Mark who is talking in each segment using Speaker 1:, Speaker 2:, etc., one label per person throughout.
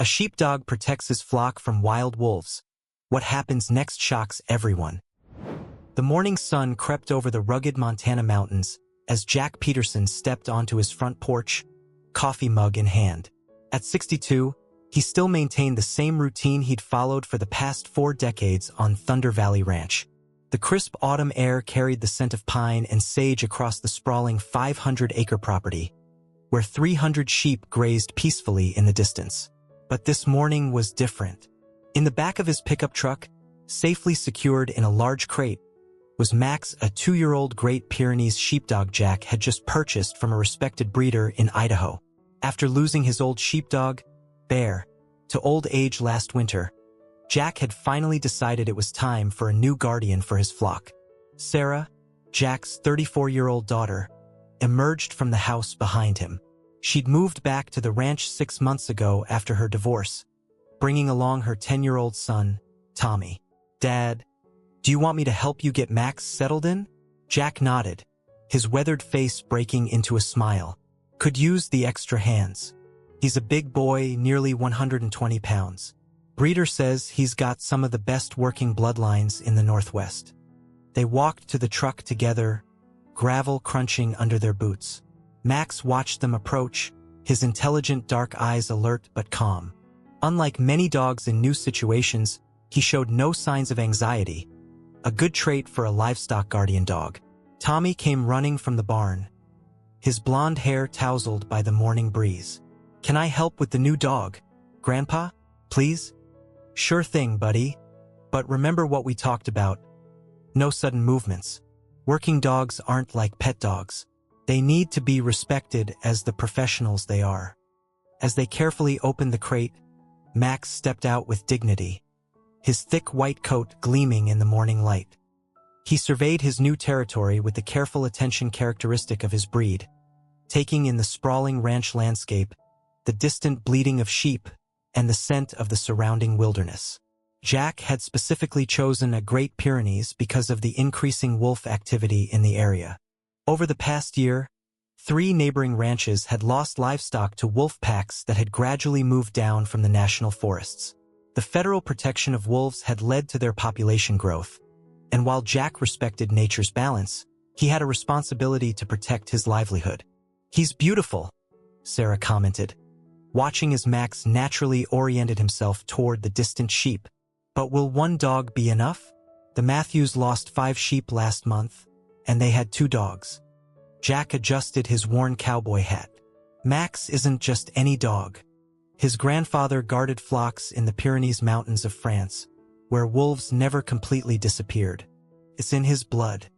Speaker 1: A sheepdog protects his flock from wild wolves. What happens next shocks everyone. The morning sun crept over the rugged Montana mountains as Jack Peterson stepped onto his front porch, coffee mug in hand. At 62, he still maintained the same routine he'd followed for the past 4 decades on Thunder Valley Ranch. The crisp autumn air carried the scent of pine and sage across the sprawling 500-acre property, where 300 sheep grazed peacefully in the distance. But this morning was different. In the back of his pickup truck, safely secured in a large crate, was Max, a 2-year-old Great Pyrenees sheepdog Jack had just purchased from a respected breeder in Idaho. After losing his old sheepdog, Bear, to old age last winter, Jack had finally decided it was time for a new guardian for his flock. Sarah, Jack's 34-year-old daughter, emerged from the house behind him. She'd moved back to the ranch 6 months ago after her divorce, bringing along her 10-year-old son, Tommy. "Dad, do you want me to help you get Max settled in?" Jack nodded, his weathered face breaking into a smile. "Could use the extra hands. He's a big boy, nearly 120 pounds. Breeder says he's got some of the best working bloodlines in the Northwest." They walked to the truck together, gravel crunching under their boots. Max watched them approach, his intelligent dark eyes alert but calm. Unlike many dogs in new situations, he showed no signs of anxiety, a good trait for a livestock guardian dog. Tommy came running from the barn, his blonde hair tousled by the morning breeze. "Can I help with the new dog, Grandpa, please?" "Sure thing, buddy. But remember what we talked about. No sudden movements. Working dogs aren't like pet dogs. They need to be respected as the professionals they are." As they carefully opened the crate, Max stepped out with dignity, his thick white coat gleaming in the morning light. He surveyed his new territory with the careful attention characteristic of his breed, taking in the sprawling ranch landscape, the distant bleating of sheep, and the scent of the surrounding wilderness. Jack had specifically chosen a Great Pyrenees because of the increasing wolf activity in the area. Over the past year, 3 neighboring ranches had lost livestock to wolf packs that had gradually moved down from the national forests. The federal protection of wolves had led to their population growth, and while Jack respected nature's balance, he had a responsibility to protect his livelihood. "He's beautiful," Sarah commented, watching as Max naturally oriented himself toward the distant sheep. "But will one dog be enough? The Matthews lost 5 sheep last month, and they had 2 dogs. Jack adjusted his worn cowboy hat. "Max isn't just any dog. His grandfather guarded flocks in the Pyrenees Mountains of France, where wolves never completely disappeared. It's in his blood."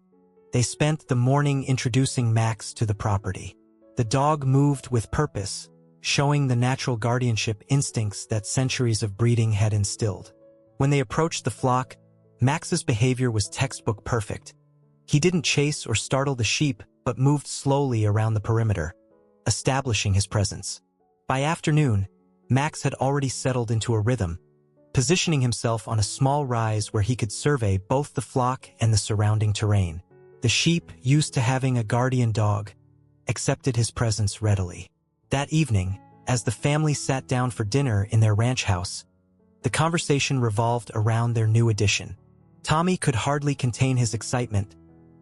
Speaker 1: They spent the morning introducing Max to the property. The dog moved with purpose, showing the natural guardianship instincts that centuries of breeding had instilled. When they approached the flock, Max's behavior was textbook perfect. He didn't chase or startle the sheep, but moved slowly around the perimeter, establishing his presence. By afternoon, Max had already settled into a rhythm, positioning himself on a small rise where he could survey both the flock and the surrounding terrain. The sheep, used to having a guardian dog, accepted his presence readily. That evening, as the family sat down for dinner in their ranch house, the conversation revolved around their new addition. Tommy could hardly contain his excitement,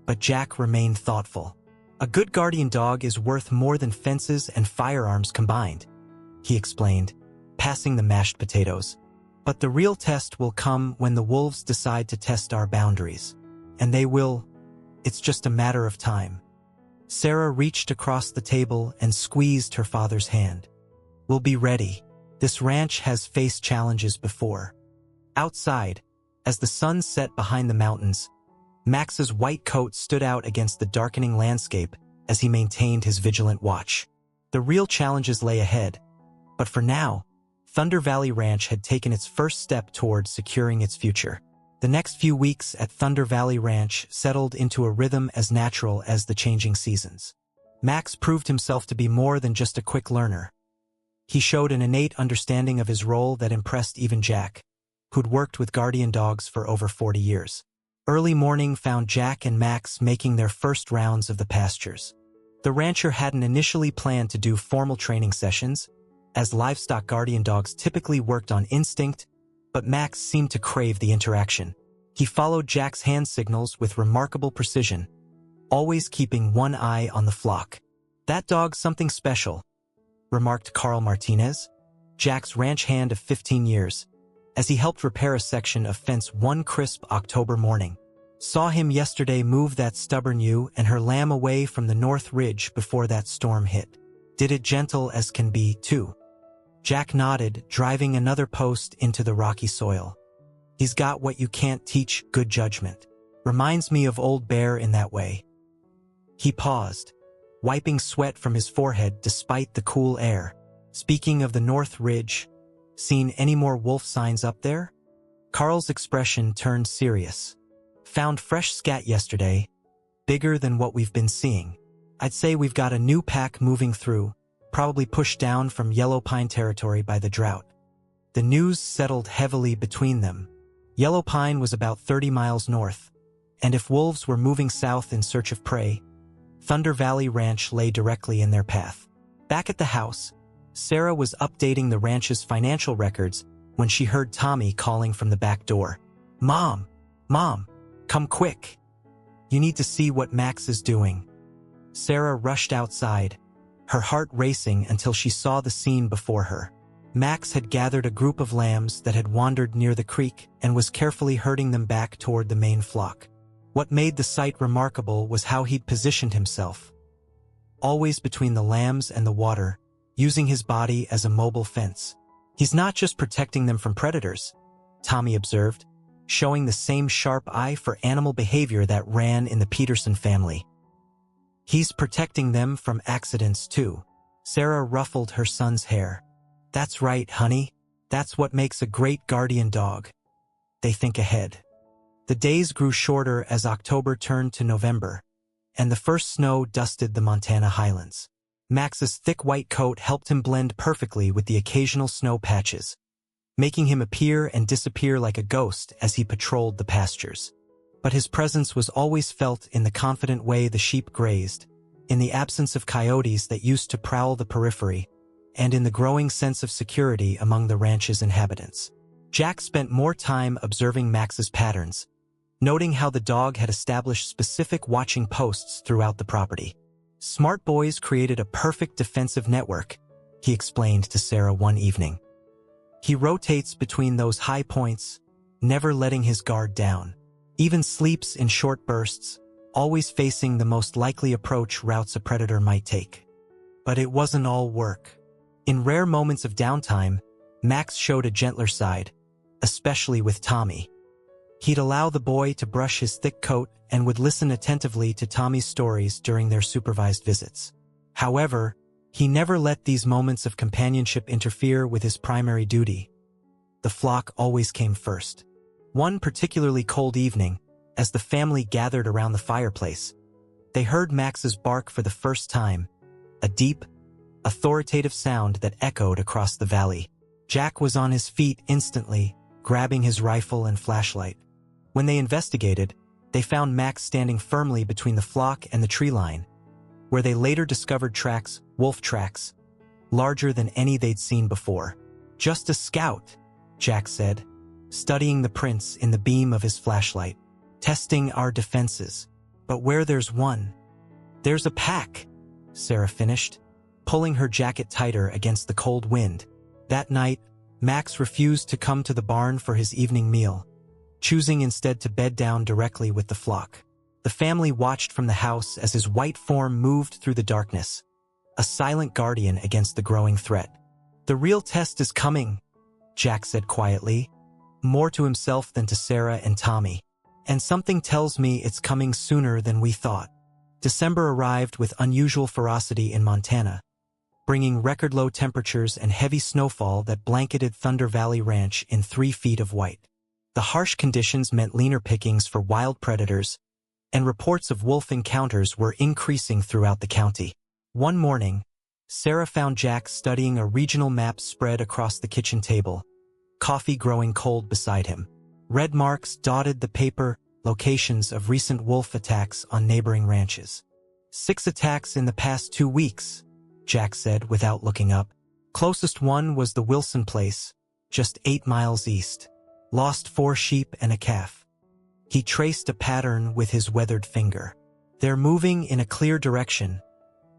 Speaker 1: but Jack remained thoughtful. "A good guardian dog is worth more than fences and firearms combined," he explained, passing the mashed potatoes. "But the real test will come when the wolves decide to test our boundaries. And they will. It's just a matter of time." Sarah reached across the table and squeezed her father's hand. "We'll be ready. This ranch has faced challenges before." Outside, as the sun set behind the mountains, Max's white coat stood out against the darkening landscape as he maintained his vigilant watch. The real challenges lay ahead, but for now, Thunder Valley Ranch had taken its first step toward securing its future. The next few weeks at Thunder Valley Ranch settled into a rhythm as natural as the changing seasons. Max proved himself to be more than just a quick learner. He showed an innate understanding of his role that impressed even Jack, who'd worked with guardian dogs for over 40 years. Early morning found Jack and Max making their first rounds of the pastures. The rancher hadn't initially planned to do formal training sessions, as livestock guardian dogs typically worked on instinct, but Max seemed to crave the interaction. He followed Jack's hand signals with remarkable precision, always keeping one eye on the flock. "That dog's something special," remarked Carl Martinez, Jack's ranch hand of 15 years, as he helped repair a section of fence one crisp October morning. "Saw him yesterday move that stubborn ewe and her lamb away from the North Ridge before that storm hit. Did it gentle as can be, too." Jack nodded, driving another post into the rocky soil. "He's got what you can't teach, good judgment. Reminds me of Old Bear in that way." He paused, wiping sweat from his forehead despite the cool air. "Speaking of the North Ridge, seen any more wolf signs up there?" Carl's expression turned serious. "Found fresh scat yesterday, bigger than what we've been seeing. I'd say we've got a new pack moving through, probably pushed down from Yellow Pine territory by the drought." The news settled heavily between them. Yellow Pine was about 30 miles north, and if wolves were moving south in search of prey, Thunder Valley Ranch lay directly in their path. Back at the house, Sarah was updating the ranch's financial records when she heard Tommy calling from the back door. Mom, come quick. You need to see what Max is doing." Sarah rushed outside, her heart racing until she saw the scene before her. Max had gathered a group of lambs that had wandered near the creek and was carefully herding them back toward the main flock. What made the sight remarkable was how he'd positioned himself, always between the lambs and the water, using his body as a mobile fence. "He's not just protecting them from predators," Tommy observed, showing the same sharp eye for animal behavior that ran in the Peterson family. "He's protecting them from accidents too." Sarah ruffled her son's hair. "That's right, honey. That's what makes a great guardian dog. They think ahead." The days grew shorter as October turned to November, and the first snow dusted the Montana highlands. Max's thick white coat helped him blend perfectly with the occasional snow patches, making him appear and disappear like a ghost as he patrolled the pastures. But his presence was always felt in the confident way the sheep grazed, in the absence of coyotes that used to prowl the periphery, and in the growing sense of security among the ranch's inhabitants. Jack spent more time observing Max's patterns, noting how the dog had established specific watching posts throughout the property. "Smart boys created a perfect defensive network," he explained to Sarah one evening. "He rotates between those high points, never letting his guard down. Even sleeps in short bursts, always facing the most likely approach routes a predator might take." But it wasn't all work. In rare moments of downtime, Max showed a gentler side, especially with Tommy. He'd allow the boy to brush his thick coat and would listen attentively to Tommy's stories during their supervised visits. However, he never let these moments of companionship interfere with his primary duty. The flock always came first. One particularly cold evening, as the family gathered around the fireplace, they heard Max's bark for the first time, a deep, authoritative sound that echoed across the valley. Jack was on his feet instantly, grabbing his rifle and flashlight. When they investigated, they found Max standing firmly between the flock and the tree line, where they later discovered tracks, wolf tracks, larger than any they'd seen before. "Just a scout," Jack said, studying the prints in the beam of his flashlight. "Testing our defenses. But where there's one, there's a pack," Sarah finished, pulling her jacket tighter against the cold wind. That night, Max refused to come to the barn for his evening meal, choosing instead to bed down directly with the flock. The family watched from the house as his white form moved through the darkness, a silent guardian against the growing threat. "The real test is coming," Jack said quietly, more to himself than to Sarah and Tommy. "And something tells me it's coming sooner than we thought." December arrived with unusual ferocity in Montana, bringing record-low temperatures and heavy snowfall that blanketed Thunder Valley Ranch in 3 feet of white. The harsh conditions meant leaner pickings for wild predators, and reports of wolf encounters were increasing throughout the county. One morning, Sarah found Jack studying a regional map spread across the kitchen table, coffee growing cold beside him. Red marks dotted the paper, locations of recent wolf attacks on neighboring ranches. 6 attacks in the past 2 weeks, Jack said without looking up, Closest one was the Wilson place, just 8 miles east. Lost 4 sheep and a calf. He traced a pattern with his weathered finger. They're moving in a clear direction,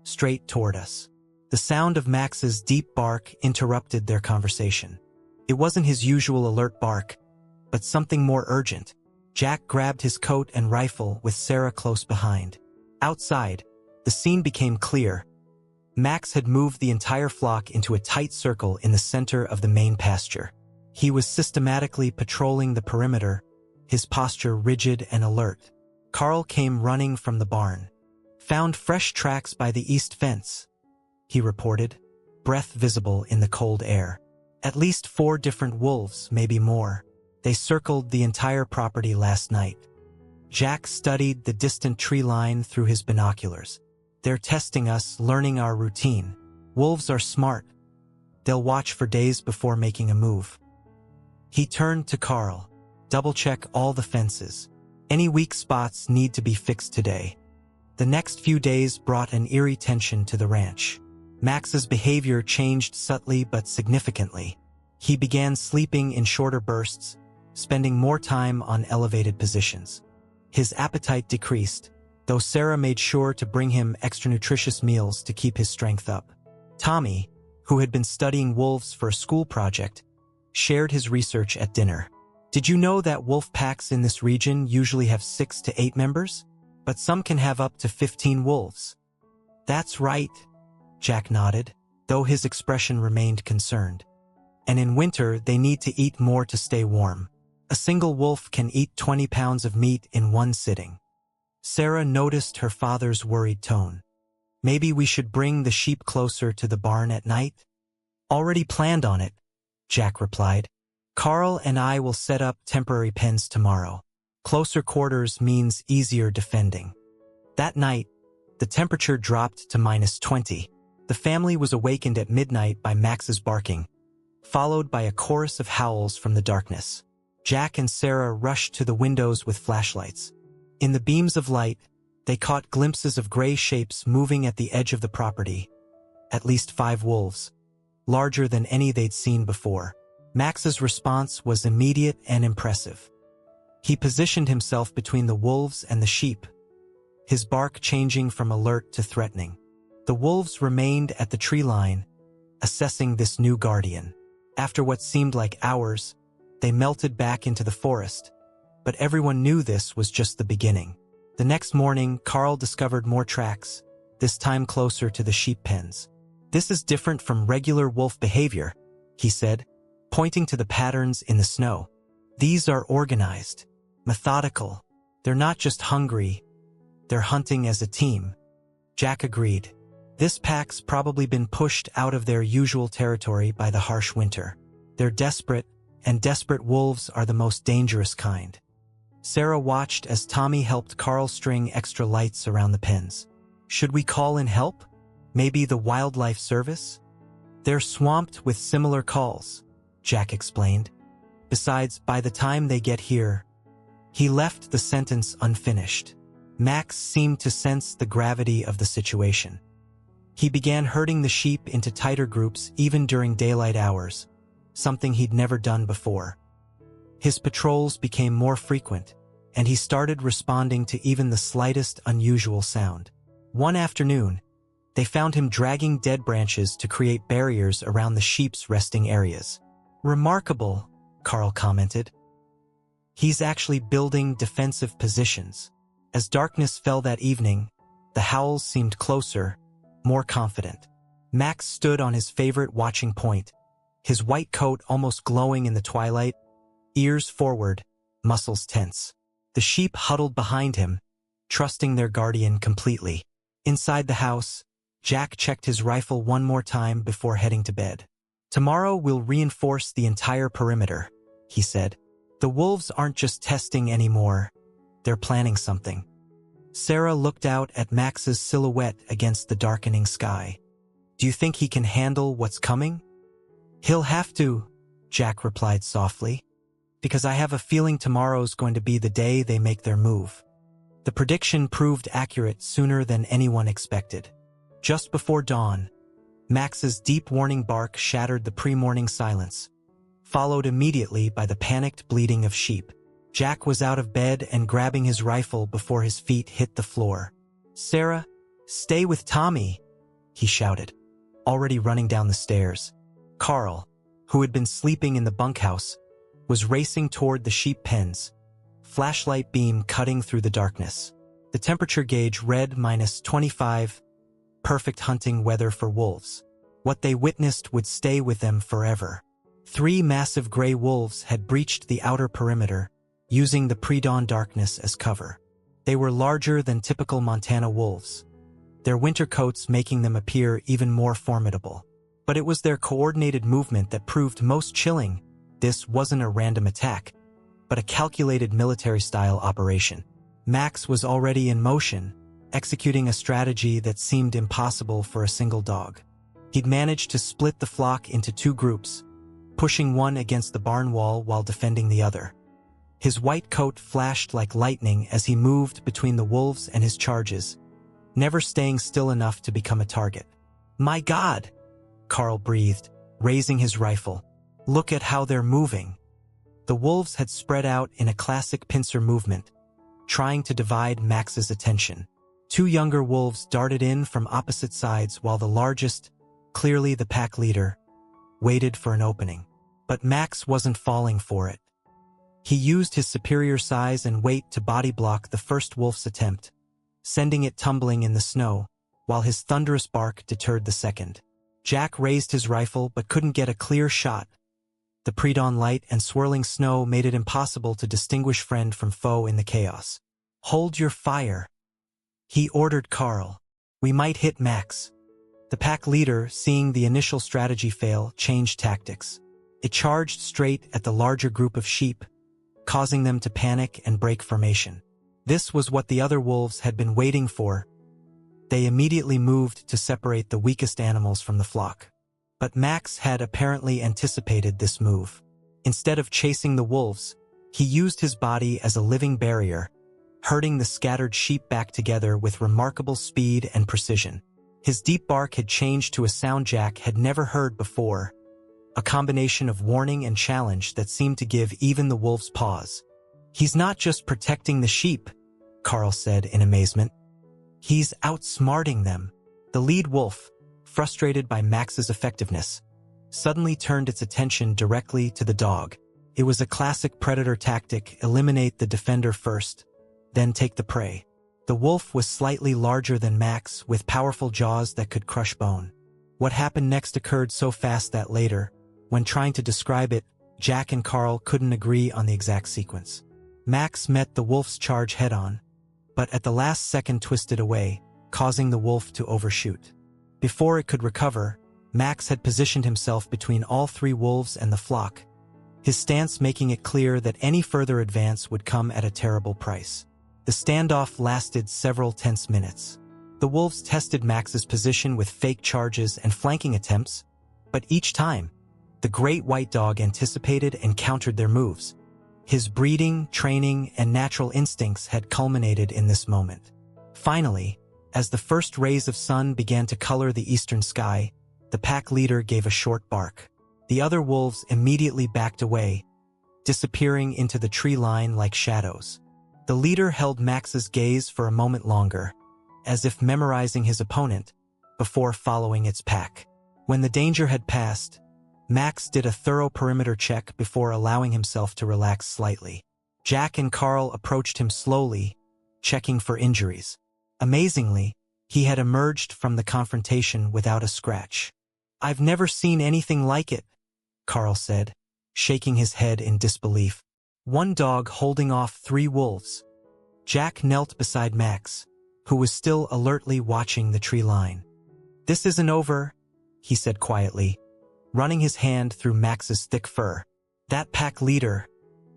Speaker 1: straight toward us. The sound of Max's deep bark interrupted their conversation. It wasn't his usual alert bark, but something more urgent. Jack grabbed his coat and rifle with Sarah close behind. Outside, the scene became clear. Max had moved the entire flock into a tight circle in the center of the main pasture. He was systematically patrolling the perimeter, his posture rigid and alert. Carl came running from the barn. "Found fresh tracks by the east fence," he reported, breath visible in the cold air. "At least 4 different wolves, maybe more. They circled the entire property last night." Jack studied the distant tree line through his binoculars. "They're testing us, learning our routine. Wolves are smart. They'll watch for days before making a move." He turned to Carl. "Double-check all the fences. Any weak spots need to be fixed today." The next few days brought an eerie tension to the ranch. Max's behavior changed subtly but significantly. He began sleeping in shorter bursts, spending more time on elevated positions. His appetite decreased, though Sarah made sure to bring him extra nutritious meals to keep his strength up. Tommy, who had been studying wolves for a school project, shared his research at dinner. "Did you know that wolf packs in this region usually have 6 to 8 members? But some can have up to 15 wolves." "That's right," Jack nodded, though his expression remained concerned. "And in winter, they need to eat more to stay warm. A single wolf can eat 20 pounds of meat in one sitting." Sarah noticed her father's worried tone. "Maybe we should bring the sheep closer to the barn at night?" "Already planned on it," Jack replied. "Carl and I will set up temporary pens tomorrow. Closer quarters means easier defending." That night, the temperature dropped to -20. The family was awakened at midnight by Max's barking, followed by a chorus of howls from the darkness. Jack and Sarah rushed to the windows with flashlights. In the beams of light, they caught glimpses of gray shapes moving at the edge of the property. At least 5 wolves, larger than any they'd seen before. Max's response was immediate and impressive. He positioned himself between the wolves and the sheep, his bark changing from alert to threatening. The wolves remained at the tree line, assessing this new guardian. After what seemed like hours, they melted back into the forest, but everyone knew this was just the beginning. The next morning, Carl discovered more tracks, this time closer to the sheep pens. "This is different from regular wolf behavior," he said, pointing to the patterns in the snow. "These are organized, methodical. They're not just hungry, they're hunting as a team." Jack agreed. This pack's probably been pushed out of their usual territory by the harsh winter. They're desperate, and desperate wolves are the most dangerous kind. Sarah watched as Tommy helped Carl string extra lights around the pens. "Should we call in help? Maybe the wildlife service?" "They're swamped with similar calls," Jack explained. "Besides, by the time they get here..." He left the sentence unfinished. Max seemed to sense the gravity of the situation. He began herding the sheep into tighter groups even during daylight hours, something he'd never done before. His patrols became more frequent, and he started responding to even the slightest unusual sound. One afternoon, they found him dragging dead branches to create barriers around the sheep's resting areas. "Remarkable," Carl commented. "He's actually building defensive positions." As darkness fell that evening, the howls seemed closer, more confident. Max stood on his favorite watching point, his white coat almost glowing in the twilight, ears forward, muscles tense. The sheep huddled behind him, trusting their guardian completely. Inside the house, Jack checked his rifle one more time before heading to bed. "Tomorrow we'll reinforce the entire perimeter," he said. "The wolves aren't just testing anymore, they're planning something." Sarah looked out at Max's silhouette against the darkening sky. "Do you think he can handle what's coming?" "He'll have to," Jack replied softly, "because I have a feeling tomorrow's going to be the day they make their move." The prediction proved accurate sooner than anyone expected. Just before dawn, Max's deep warning bark shattered the pre-morning silence, followed immediately by the panicked bleating of sheep. Jack was out of bed and grabbing his rifle before his feet hit the floor. "Sarah, stay with Tommy," he shouted, already running down the stairs. Carl, who had been sleeping in the bunkhouse, was racing toward the sheep pens, flashlight beam cutting through the darkness. The temperature gauge read -25, perfect hunting weather for wolves. What they witnessed would stay with them forever. 3 massive gray wolves had breached the outer perimeter, using the pre-dawn darkness as cover. They were larger than typical Montana wolves, their winter coats making them appear even more formidable. But it was their coordinated movement that proved most chilling. This wasn't a random attack, but a calculated military-style operation. Max was already in motion, executing a strategy that seemed impossible for a single dog. He'd managed to split the flock into 2 groups, pushing one against the barn wall while defending the other. His white coat flashed like lightning as he moved between the wolves and his charges, never staying still enough to become a target. "My God!" Carl breathed, raising his rifle. "Look at how they're moving." The wolves had spread out in a classic pincer movement, trying to divide Max's attention. 2 younger wolves darted in from opposite sides while the largest, clearly the pack leader, waited for an opening. But Max wasn't falling for it. He used his superior size and weight to body block the first wolf's attempt, sending it tumbling in the snow, while his thunderous bark deterred the second. Jack raised his rifle but couldn't get a clear shot. The pre-dawn light and swirling snow made it impossible to distinguish friend from foe in the chaos. "Hold your fire," he ordered Carl. "We might hit Max." The pack leader, seeing the initial strategy fail, changed tactics. It charged straight at the larger group of sheep, causing them to panic and break formation. This was what the other wolves had been waiting for. They immediately moved to separate the weakest animals from the flock. But Max had apparently anticipated this move. Instead of chasing the wolves, he used his body as a living barrier, herding the scattered sheep back together with remarkable speed and precision. His deep bark had changed to a sound Jack had never heard before, a combination of warning and challenge that seemed to give even the wolves pause. "He's not just protecting the sheep," Carl said in amazement. "He's outsmarting them." The lead wolf, frustrated by Max's effectiveness, suddenly turned its attention directly to the dog. It was a classic predator tactic: eliminate the defender first, then take the prey. The wolf was slightly larger than Max, with powerful jaws that could crush bone. What happened next occurred so fast that later, when trying to describe it, Jack and Carl couldn't agree on the exact sequence. Max met the wolf's charge head-on, but at the last second twisted away, causing the wolf to overshoot. Before it could recover, Max had positioned himself between all 3 wolves and the flock, his stance making it clear that any further advance would come at a terrible price. The standoff lasted several tense minutes. The wolves tested Max's position with fake charges and flanking attempts, but each time, the great white dog anticipated and countered their moves. His breeding, training, and natural instincts had culminated in this moment. Finally, as the first rays of sun began to color the eastern sky, the pack leader gave a short bark. The other wolves immediately backed away, disappearing into the tree line like shadows. The leader held Max's gaze for a moment longer, as if memorizing his opponent, before following its pack. When the danger had passed, Max did a thorough perimeter check before allowing himself to relax slightly. Jack and Carl approached him slowly, checking for injuries. Amazingly, he had emerged from the confrontation without a scratch. "I've never seen anything like it," Carl said, shaking his head in disbelief. One dog holding off 3 wolves. Jack knelt beside Max, who was still alertly watching the tree line. "This isn't over," he said quietly, running his hand through Max's thick fur. "That pack leader,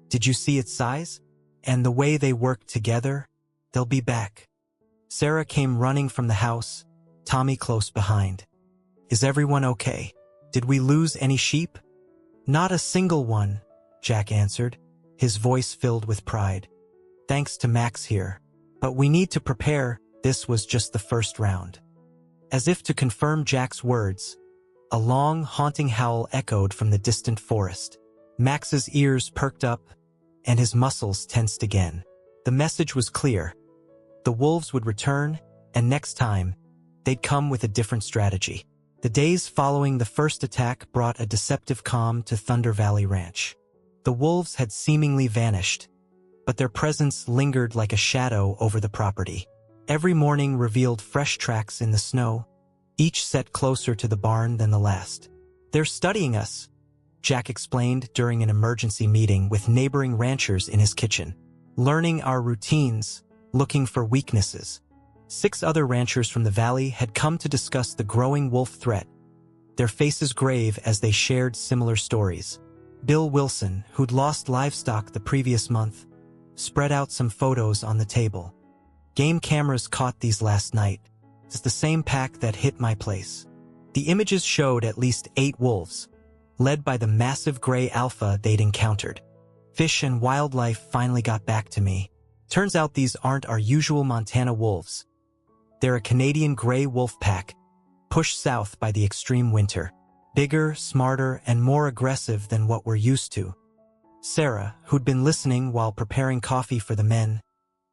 Speaker 1: did you see its size? And the way they worked together? They'll be back." Sarah came running from the house, Tommy close behind. "Is everyone okay? Did we lose any sheep?" "Not a single one," Jack answered, his voice filled with pride. "Thanks to Max here. But we need to prepare, this was just the first round." As if to confirm Jack's words, A long, haunting howl echoed from the distant forest. Max's ears perked up, and his muscles tensed again. The message was clear. The wolves would return, and next time, they'd come with a different strategy. The days following the first attack brought a deceptive calm to Thunder Valley Ranch. The wolves had seemingly vanished, but their presence lingered like a shadow over the property. Every morning revealed fresh tracks in the snow, each set closer to the barn than the last. "They're studying us," Jack explained during an emergency meeting with neighboring ranchers in his kitchen. "Learning our routines, looking for weaknesses." 6 other ranchers from the valley had come to discuss the growing wolf threat, their faces grave as they shared similar stories. Bill Wilson, who'd lost livestock the previous month, spread out some photos on the table. "Game cameras caught these last night. It's the same pack that hit my place." The images showed at least 8 wolves, led by the massive gray alpha they'd encountered. "Fish and Wildlife finally got back to me. Turns out these aren't our usual Montana wolves. They're a Canadian gray wolf pack, pushed south by the extreme winter. Bigger, smarter, and more aggressive than what we're used to." Sarah, who'd been listening while preparing coffee for the men,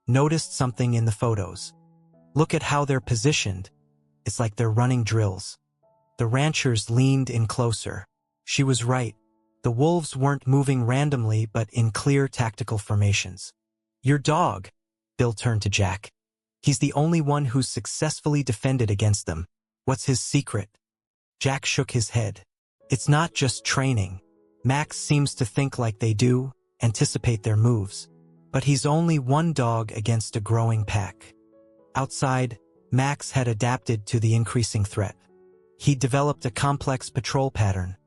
Speaker 1: noticed something in the photos. "Look at how they're positioned. It's like they're running drills." The ranchers leaned in closer. She was right. The wolves weren't moving randomly but in clear tactical formations. "Your dog," Bill turned to Jack. "He's the only one who's successfully defended against them. What's his secret?" Jack shook his head. "It's not just training. Max seems to think like they do, anticipate their moves. But he's only one dog against a growing pack." Outside, Max had adapted to the increasing threat. He'd developed a complex patrol pattern,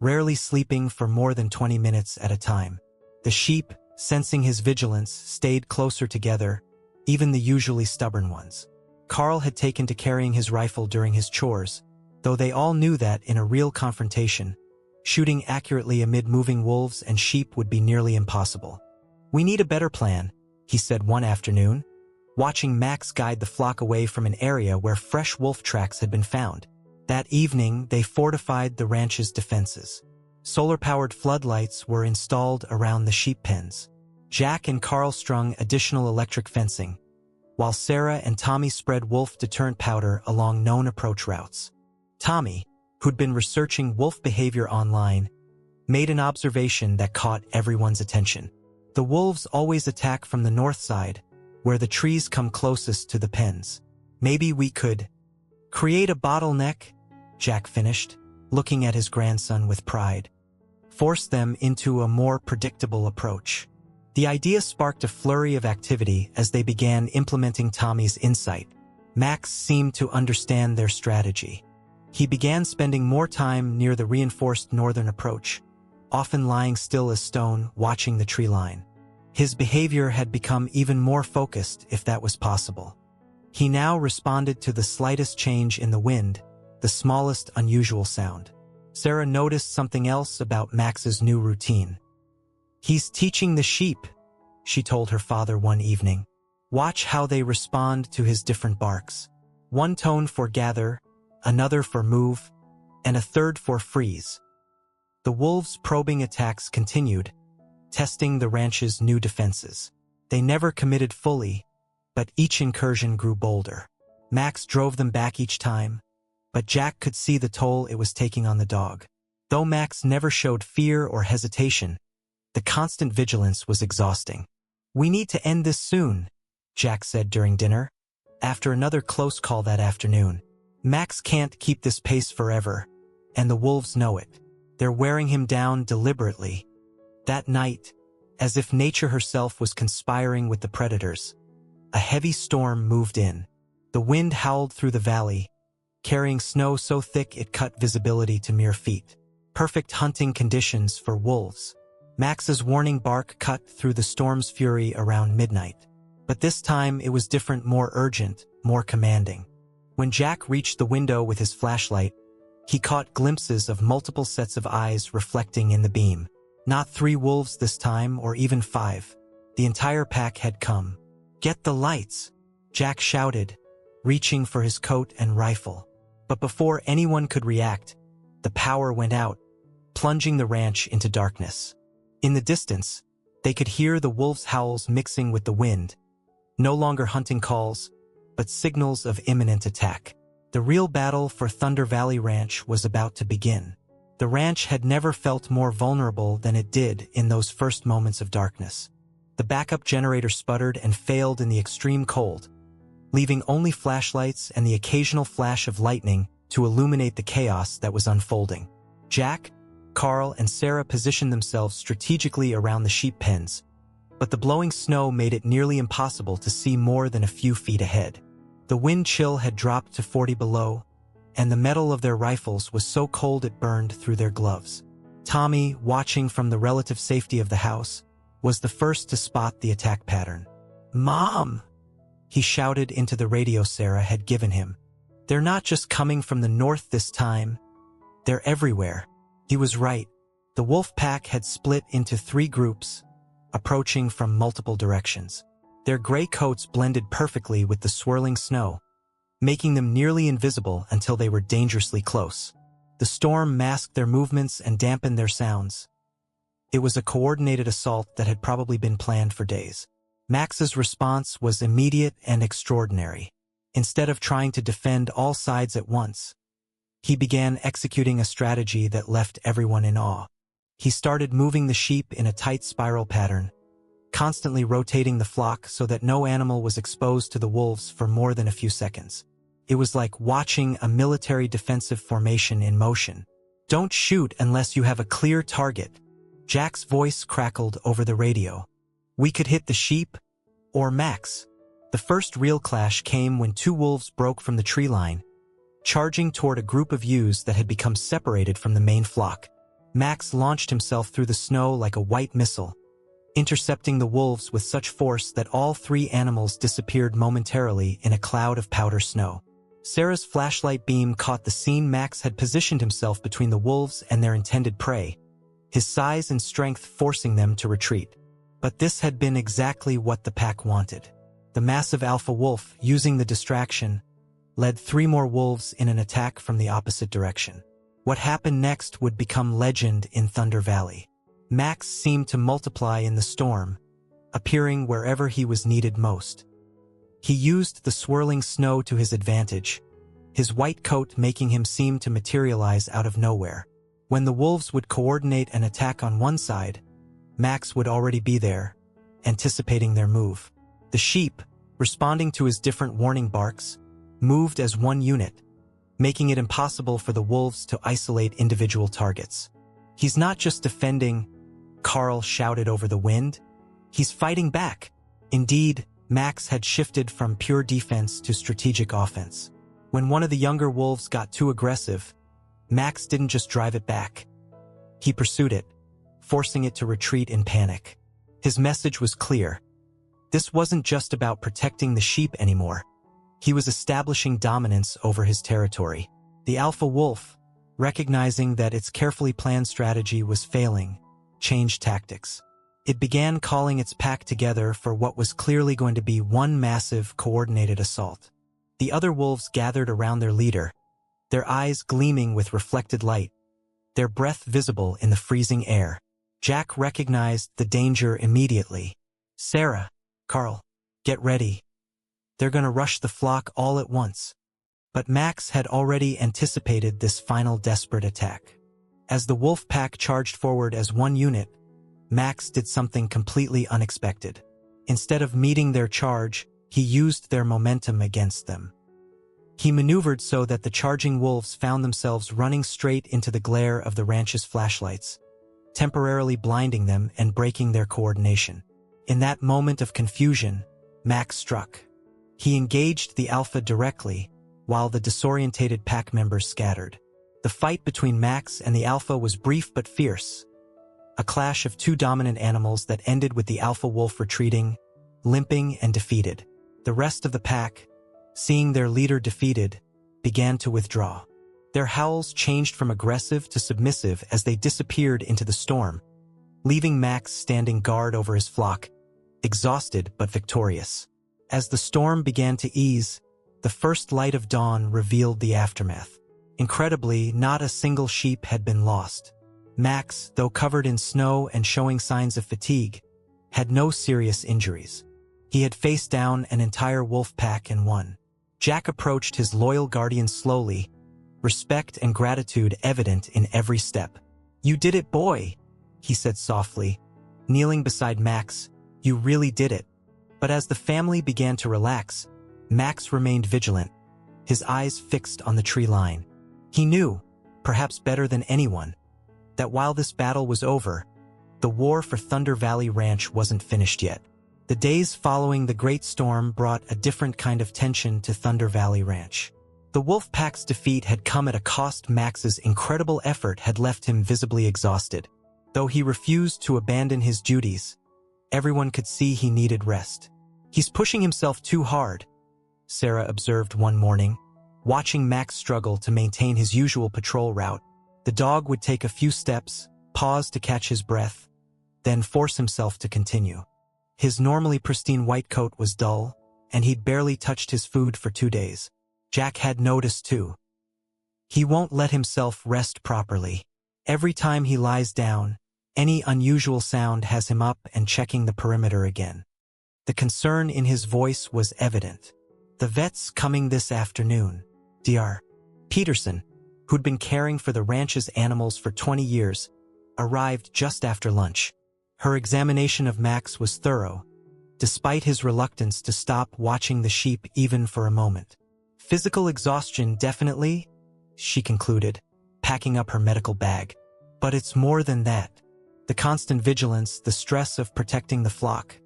Speaker 1: rarely sleeping for more than 20 minutes at a time. The sheep, sensing his vigilance, stayed closer together, even the usually stubborn ones. Carl had taken to carrying his rifle during his chores, though they all knew that in a real confrontation, shooting accurately amid moving wolves and sheep would be nearly impossible. "We need a better plan," he said one afternoon, watching Max guide the flock away from an area where fresh wolf tracks had been found. That evening, they fortified the ranch's defenses. Solar-powered floodlights were installed around the sheep pens. Jack and Carl strung additional electric fencing, while Sarah and Tommy spread wolf deterrent powder along known approach routes. Tommy, who'd been researching wolf behavior online, made an observation that caught everyone's attention. "The wolves always attack from the north side, where the trees come closest to the pens. Maybe we could create a bottleneck," Jack finished, looking at his grandson with pride. "Force them into a more predictable approach." The idea sparked a flurry of activity as they began implementing Tommy's insight. Max seemed to understand their strategy. He began spending more time near the reinforced northern approach, often lying still as stone, watching the tree line. His behavior had become even more focused, if that was possible. He now responded to the slightest change in the wind, the smallest unusual sound. Sarah noticed something else about Max's new routine. "He's teaching the sheep," she told her father one evening. "Watch how they respond to his different barks. One tone for gather, another for move, and a third for freeze." The wolves' probing attacks continued, testing the ranch's new defenses. They never committed fully, but each incursion grew bolder. Max drove them back each time, but Jack could see the toll it was taking on the dog. Though Max never showed fear or hesitation, the constant vigilance was exhausting. "We need to end this soon," Jack said during dinner, after another close call that afternoon. "Max can't keep this pace forever, and the wolves know it. They're wearing him down deliberately." That night, as if nature herself was conspiring with the predators, a heavy storm moved in. The wind howled through the valley, carrying snow so thick it cut visibility to mere feet. Perfect hunting conditions for wolves. Max's warning bark cut through the storm's fury around midnight. But this time it was different, more urgent, more commanding. When Jack reached the window with his flashlight, he caught glimpses of multiple sets of eyes reflecting in the beam. Not 3 wolves this time, or even 5. The entire pack had come. "Get the lights," Jack shouted, reaching for his coat and rifle. But before anyone could react, the power went out, plunging the ranch into darkness. In the distance, they could hear the wolves' howls mixing with the wind, no longer hunting calls, but signals of imminent attack. The real battle for Thunder Valley Ranch was about to begin. The ranch had never felt more vulnerable than it did in those first moments of darkness. The backup generator sputtered and failed in the extreme cold, leaving only flashlights and the occasional flash of lightning to illuminate the chaos that was unfolding. Jack, Carl, and Sarah positioned themselves strategically around the sheep pens, but the blowing snow made it nearly impossible to see more than a few feet ahead. The wind chill had dropped to 40 below, and the metal of their rifles was so cold it burned through their gloves. Tommy, watching from the relative safety of the house, was the first to spot the attack pattern. "Mom!" he shouted into the radio Sarah had given him. "They're not just coming from the north this time. They're everywhere." He was right. The wolf pack had split into 3 groups, approaching from multiple directions. Their gray coats blended perfectly with the swirling snow, making them nearly invisible until they were dangerously close. The storm masked their movements and dampened their sounds. It was a coordinated assault that had probably been planned for days. Max's response was immediate and extraordinary. Instead of trying to defend all sides at once, he began executing a strategy that left everyone in awe. He started moving the sheep in a tight spiral pattern, constantly rotating the flock so that no animal was exposed to the wolves for more than a few seconds. It was like watching a military defensive formation in motion. "Don't shoot unless you have a clear target," Jack's voice crackled over the radio. "We could hit the sheep, or Max." The first real clash came when 2 wolves broke from the tree line, charging toward a group of ewes that had become separated from the main flock. Max launched himself through the snow like a white missile, intercepting the wolves with such force that all 3 animals disappeared momentarily in a cloud of powder snow. Sarah's flashlight beam caught the scene. Max had positioned himself between the wolves and their intended prey, his size and strength forcing them to retreat. But this had been exactly what the pack wanted. The massive alpha wolf, using the distraction, led 3 more wolves in an attack from the opposite direction. What happened next would become legend in Thunder Valley. Max seemed to multiply in the storm, appearing wherever he was needed most. He used the swirling snow to his advantage, his white coat making him seem to materialize out of nowhere. When the wolves would coordinate an attack on one side, Max would already be there, anticipating their move. The sheep, responding to his different warning barks, moved as one unit, making it impossible for the wolves to isolate individual targets. "He's not just defending," Carl shouted over the wind. "He's fighting back." Indeed, Max had shifted from pure defense to strategic offense. When one of the younger wolves got too aggressive, Max didn't just drive it back. He pursued it, forcing it to retreat in panic. His message was clear. This wasn't just about protecting the sheep anymore. He was establishing dominance over his territory. The alpha wolf, recognizing that its carefully planned strategy was failing, changed tactics. It began calling its pack together for what was clearly going to be one massive, coordinated assault. The other wolves gathered around their leader, their eyes gleaming with reflected light, their breath visible in the freezing air. Jack recognized the danger immediately. "Sarah, Carl, get ready. They're going to rush the flock all at once." But Max had already anticipated this final desperate attack. As the wolf pack charged forward as one unit, Max did something completely unexpected. Instead of meeting their charge, he used their momentum against them. He maneuvered so that the charging wolves found themselves running straight into the glare of the ranch's flashlights, temporarily blinding them and breaking their coordination. In that moment of confusion, Max struck. He engaged the alpha directly, while the disorientated pack members scattered. The fight between Max and the alpha was brief but fierce, a clash of 2 dominant animals that ended with the alpha wolf retreating, limping, and defeated. The rest of the pack, seeing their leader defeated, began to withdraw. Their howls changed from aggressive to submissive as they disappeared into the storm, leaving Max standing guard over his flock, exhausted but victorious. As the storm began to ease, the first light of dawn revealed the aftermath. Incredibly, not a single sheep had been lost. Max, though covered in snow and showing signs of fatigue, had no serious injuries. He had faced down an entire wolf pack and won. Jack approached his loyal guardian slowly, respect and gratitude evident in every step. "You did it, boy," he said softly, kneeling beside Max. "You really did it." But as the family began to relax, Max remained vigilant, his eyes fixed on the tree line. He knew, perhaps better than anyone, that while this battle was over, the war for Thunder Valley Ranch wasn't finished yet. The days following the great storm brought a different kind of tension to Thunder Valley Ranch. The wolf pack's defeat had come at a cost. Max's incredible effort had left him visibly exhausted. Though he refused to abandon his duties, everyone could see he needed rest. "He's pushing himself too hard," Sarah observed one morning, watching Max struggle to maintain his usual patrol route. The dog would take a few steps, pause to catch his breath, then force himself to continue. His normally pristine white coat was dull, and he'd barely touched his food for 2 days. Jack had noticed too. He won't let himself rest properly. Every time he lies down, any unusual sound has him up and checking the perimeter again. The concern in his voice was evident. "The vet's coming this afternoon." Dr. Peterson, who'd been caring for the ranch's animals for 20 years, arrived just after lunch. Her examination of Max was thorough, despite his reluctance to stop watching the sheep even for a moment. "Physical exhaustion, definitely," she concluded, packing up her medical bag. "But it's more than that. The constant vigilance, the stress of protecting the flock.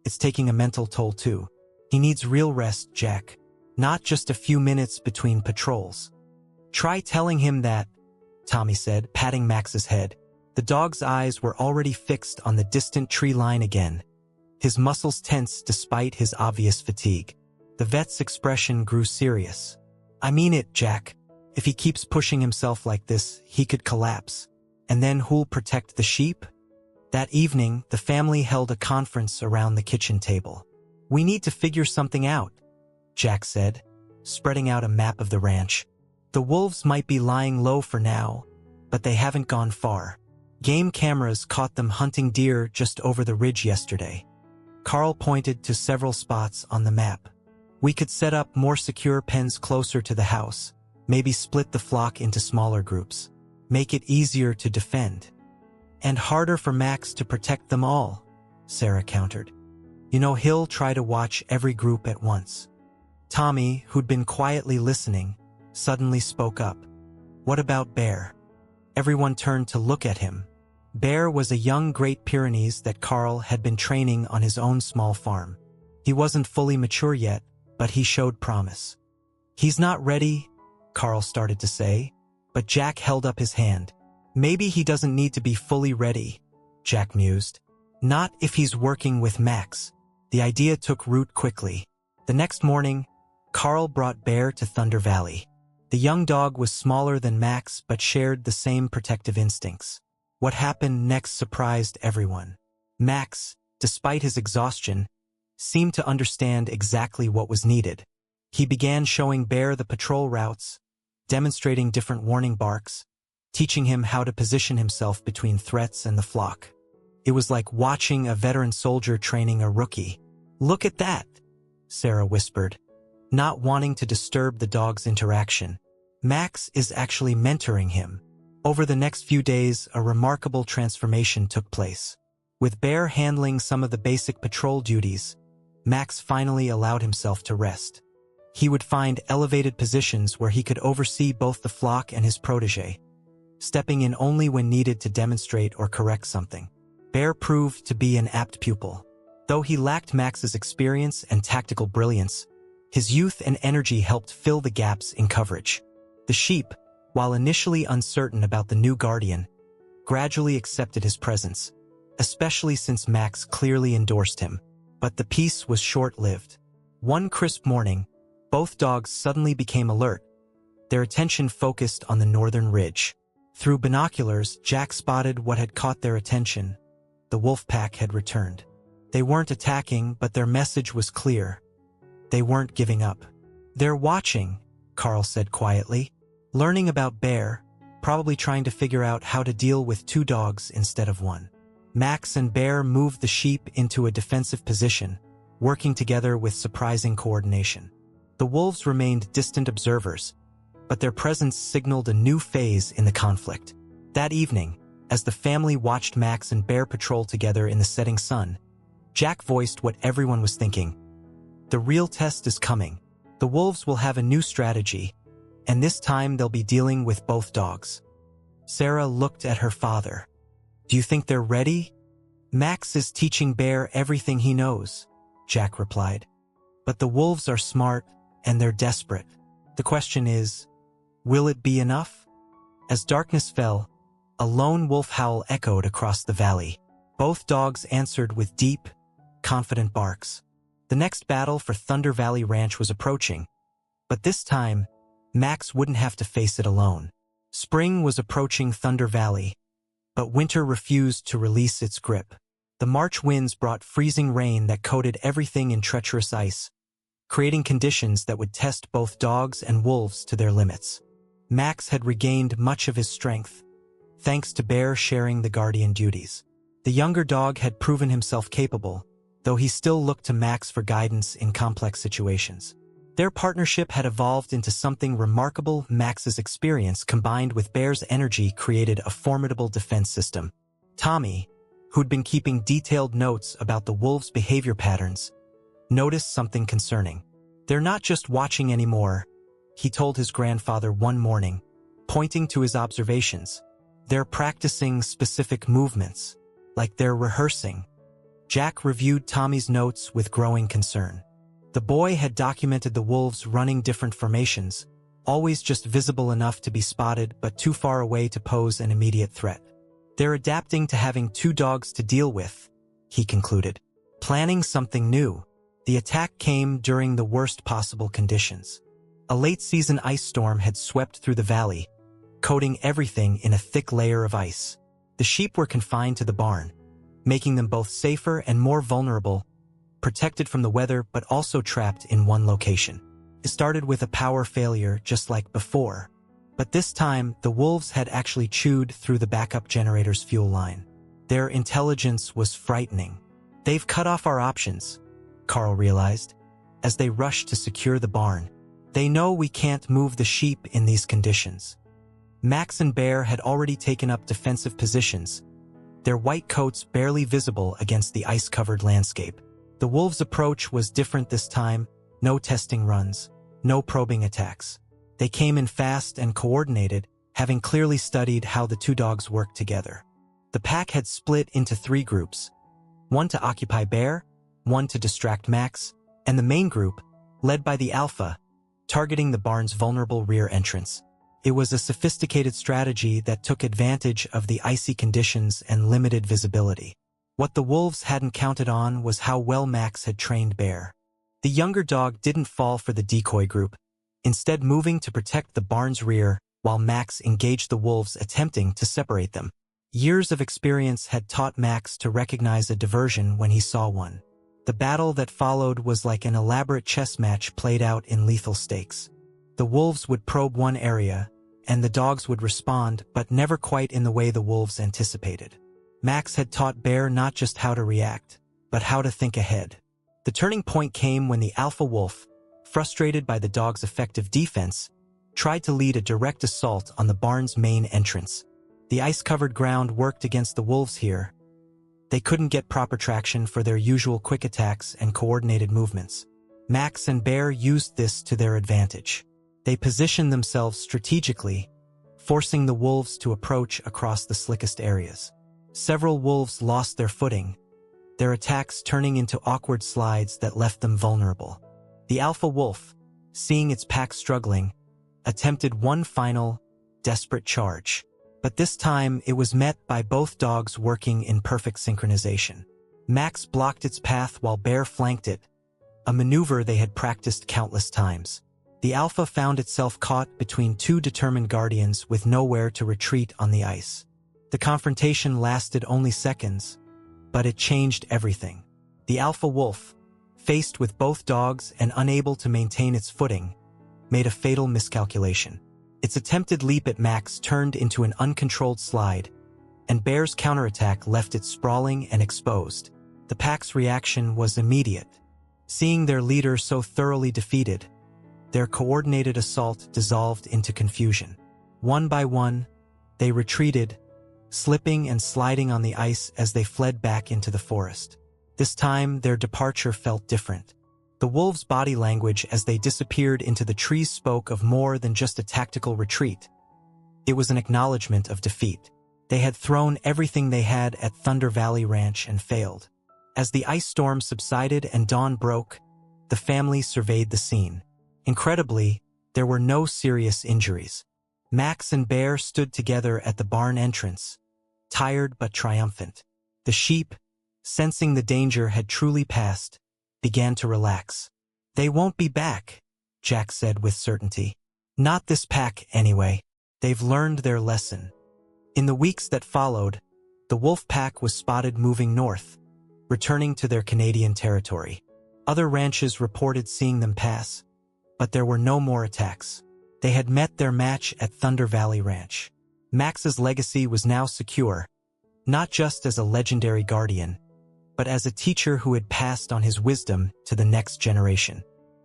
Speaker 1: It's taking a mental toll too. He needs real rest, Jack. Not just a few minutes between patrols." "Try telling him that," Tommy said, patting Max's head. The dog's eyes were already fixed on the distant tree line again, his muscles tense despite his obvious fatigue. The vet's expression grew serious. "I mean it, Jack. If he keeps pushing himself like this, he could collapse. And then who'll protect the sheep?" That evening, the family held a conference around the kitchen table. "We need to figure something out," Jack said, spreading out a map of the ranch. "The wolves might be lying low for now, but they haven't gone far. Game cameras caught them hunting deer just over the ridge yesterday." Carl pointed to several spots on the map. "We could set up more secure pens closer to the house, maybe split the flock into smaller groups. Make it easier to defend. And harder for Max to protect them all," Sarah countered. "You know, he'll try to watch every group at once." Tommy, who'd been quietly listening, suddenly spoke up. "What about Bear?" Everyone turned to look at him. Bear was a young Great Pyrenees that Carl had been training on his own small farm. He wasn't fully mature yet, but he showed promise. "He's not ready," Carl started to say, but Jack held up his hand. "Maybe he doesn't need to be fully ready," Jack mused. "Not if he's working with Max." The idea took root quickly. The next morning, Carl brought Bear to Thunder Valley. The young dog was smaller than Max but shared the same protective instincts. What happened next surprised everyone. Max, despite his exhaustion, seemed to understand exactly what was needed. He began showing Bear the patrol routes, demonstrating different warning barks, teaching him how to position himself between threats and the flock. It was like watching a veteran soldier training a rookie. "Look at that," Sarah whispered, not wanting to disturb the dog's interaction. "Max is actually mentoring him." Over the next few days, a remarkable transformation took place. With Bear handling some of the basic patrol duties, Max finally allowed himself to rest. He would find elevated positions where he could oversee both the flock and his protege, stepping in only when needed to demonstrate or correct something. Bear proved to be an apt pupil. Though he lacked Max's experience and tactical brilliance, his youth and energy helped fill the gaps in coverage. The sheep, while initially uncertain about the new guardian, gradually accepted his presence, especially since Max clearly endorsed him. But the peace was short-lived. One crisp morning, both dogs suddenly became alert, their attention focused on the northern ridge. Through binoculars, Jack spotted what had caught their attention. The wolf pack had returned. They weren't attacking, but their message was clear. They weren't giving up. "They're watching," Carl said quietly. learning about Bear, probably trying to figure out how to deal with two dogs instead of one. Max and Bear moved the sheep into a defensive position, working together with surprising coordination. The wolves remained distant observers, but their presence signaled a new phase in the conflict. That evening, as the family watched Max and Bear patrol together in the setting sun, Jack voiced what everyone was thinking. The real test is coming. The wolves will have a new strategy, and this time they'll be dealing with both dogs. Sarah looked at her father. Do you think they're ready? Max is teaching Bear everything he knows, Jack replied. But the wolves are smart, and they're desperate. The question is, will it be enough? As darkness fell, a lone wolf howl echoed across the valley. Both dogs answered with deep, confident barks. The next battle for Thunder Valley Ranch was approaching, but this time, Max wouldn't have to face it alone. Spring was approaching Thunder Valley, but winter refused to release its grip. The March winds brought freezing rain that coated everything in treacherous ice, creating conditions that would test both dogs and wolves to their limits. Max had regained much of his strength, thanks to Bear sharing the guardian duties. The younger dog had proven himself capable, though he still looked to Max for guidance in complex situations. Their partnership had evolved into something remarkable. Max's experience combined with Bear's energy created a formidable defense system. Tommy, who'd been keeping detailed notes about the wolves' behavior patterns, noticed something concerning. They're not just watching anymore, he told his grandfather one morning, pointing to his observations. They're practicing specific movements, like they're rehearsing. Jack reviewed Tommy's notes with growing concern. The boy had documented the wolves running different formations, always just visible enough to be spotted but too far away to pose an immediate threat. They're adapting to having two dogs to deal with, he concluded. Planning something new. The attack came during the worst possible conditions. A late-season ice storm had swept through the valley, coating everything in a thick layer of ice. The sheep were confined to the barn, making them both safer and more vulnerable, protected from the weather but also trapped in one location. It started with a power failure just like before, but this time the wolves had actually chewed through the backup generator's fuel line. Their intelligence was frightening. They've cut off our options, Carl realized, as they rushed to secure the barn. They know we can't move the sheep in these conditions. Max and Bear had already taken up defensive positions, their white coats barely visible against the ice-covered landscape. The wolves' approach was different this time. No testing runs, no probing attacks. They came in fast and coordinated, having clearly studied how the two dogs worked together. The pack had split into 3 groups, one to occupy Bear, one to distract Max, and the main group, led by the Alpha, targeting the barn's vulnerable rear entrance. It was a sophisticated strategy that took advantage of the icy conditions and limited visibility. What the wolves hadn't counted on was how well Max had trained Bear. The younger dog didn't fall for the decoy group, instead moving to protect the barn's rear while Max engaged the wolves attempting to separate them. Years of experience had taught Max to recognize a diversion when he saw one. The battle that followed was like an elaborate chess match played out in lethal stakes. The wolves would probe one area, and the dogs would respond, but never quite in the way the wolves anticipated. Max had taught Bear not just how to react, but how to think ahead. The turning point came when the alpha wolf, frustrated by the dog's effective defense, tried to lead a direct assault on the barn's main entrance. The ice-covered ground worked against the wolves here. They couldn't get proper traction for their usual quick attacks and coordinated movements. Max and Bear used this to their advantage. They positioned themselves strategically, forcing the wolves to approach across the slickest areas. Several wolves lost their footing, their attacks turning into awkward slides that left them vulnerable. The alpha wolf, seeing its pack struggling, attempted one final, desperate charge. But this time it was met by both dogs working in perfect synchronization. Max blocked its path while Bear flanked it, a maneuver they had practiced countless times. The alpha found itself caught between 2 determined guardians with nowhere to retreat on the ice. The confrontation lasted only seconds, but it changed everything. The alpha wolf, faced with both dogs and unable to maintain its footing, made a fatal miscalculation. Its attempted leap at Max turned into an uncontrolled slide, and Bear's counterattack left it sprawling and exposed. The pack's reaction was immediate. Seeing their leader so thoroughly defeated, their coordinated assault dissolved into confusion. One by one, they retreated, slipping and sliding on the ice as they fled back into the forest. This time, their departure felt different. The wolves' body language as they disappeared into the trees spoke of more than just a tactical retreat. It was an acknowledgement of defeat. They had thrown everything they had at Thunder Valley Ranch and failed. As the ice storm subsided and dawn broke, the family surveyed the scene. Incredibly, there were no serious injuries. Max and Bear stood together at the barn entrance, tired but triumphant. The sheep, sensing the danger had truly passed, began to relax. "They won't be back," Jack said with certainty. "Not this pack, anyway. They've learned their lesson." In the weeks that followed, the wolf pack was spotted moving north, returning to their Canadian territory. Other ranches reported seeing them pass, but there were no more attacks. They had met their match at Thunder Valley Ranch. Max's legacy was now secure, not just as a legendary guardian, but as a teacher who had passed on his wisdom to the next generation.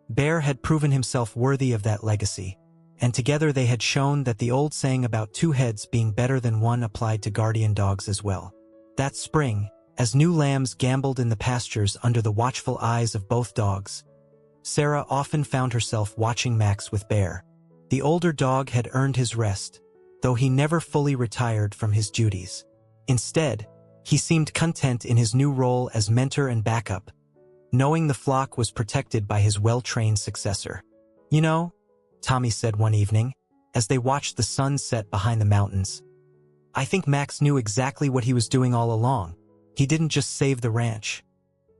Speaker 1: Bear had proven himself worthy of that legacy, and together they had shown that the old saying about two heads being better than one applied to guardian dogs as well. That spring, as new lambs gambled in the pastures under the watchful eyes of both dogs, Sarah often found herself watching Max with Bear. The older dog had earned his rest, though he never fully retired from his duties. Instead, he seemed content in his new role as mentor and backup, knowing the flock was protected by his well-trained successor. "You know," Tommy said one evening, as they watched the sun set behind the mountains, "I think Max knew exactly what he was doing all along. He didn't just save the ranch.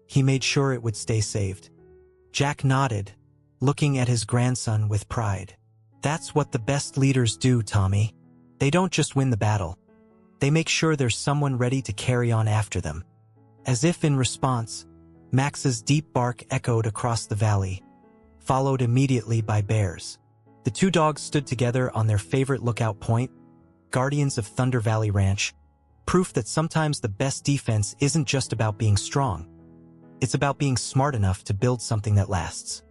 Speaker 1: He made sure it would stay saved." Jack nodded, looking at his grandson with pride. "That's what the best leaders do, Tommy. They don't just win the battle. They make sure there's someone ready to carry on after them." As if in response, Max's deep bark echoed across the valley, followed immediately by Bear's. The two dogs stood together on their favorite lookout point, guardians of Thunder Valley Ranch, proof that sometimes the best defense isn't just about being strong. It's about being smart enough to build something that lasts.